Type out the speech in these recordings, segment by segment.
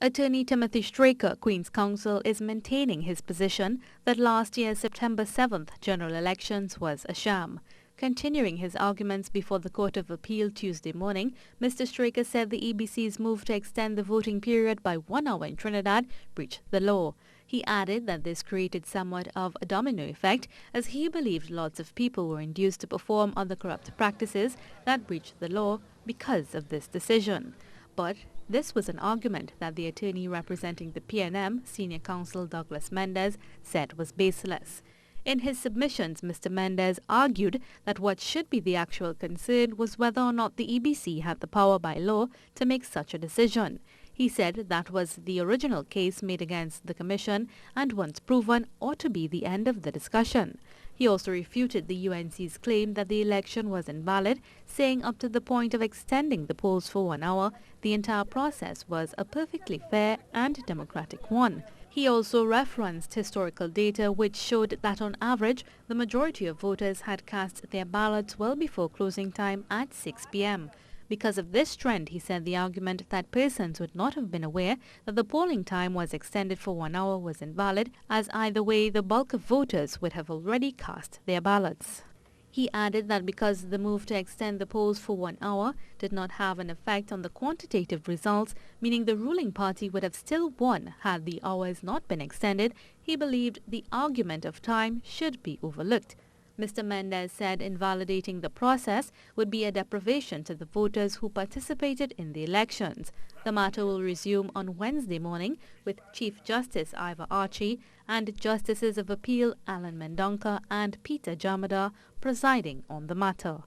Attorney Timothy Straker, Queen's Counsel, is maintaining his position that last year's September 7th general elections was a sham. Continuing his arguments before the Court of Appeal Tuesday morning, Mr. Straker said the EBC's move to extend the voting period by 1 hour in Trinidad breached the law. He added that this created somewhat of a domino effect, as he believed lots of people were induced to perform other corrupt practices that breached the law because of this decision. But this was an argument that the attorney representing the PNM, Senior Counsel Douglas Mendes, said was baseless. In his submissions, Mr. Mendes argued that what should be the actual concern was whether or not the EBC had the power by law to make such a decision. He said that was the original case made against the Commission and once proven ought to be the end of the discussion. He also refuted the UNC's claim that the election was invalid, saying up to the point of extending the polls for 1 hour, the entire process was a perfectly fair and democratic one. He also referenced historical data which showed that on average, the majority of voters had cast their ballots well before closing time at 6 p.m. Because of this trend, he said the argument that persons would not have been aware that the polling time was extended for 1 hour was invalid, as either way the bulk of voters would have already cast their ballots. He added that because the move to extend the polls for 1 hour did not have an effect on the quantitative results, meaning the ruling party would have still won had the hours not been extended, he believed the argument of time should be overlooked. Mr. Mendes said invalidating the process would be a deprivation to the voters who participated in the elections. The matter will resume on Wednesday morning with Chief Justice Ivor Archie and Justices of Appeal Alan Mendonca and Peter Jamada presiding on the matter.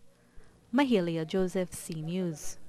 Mahalia Joseph, C News.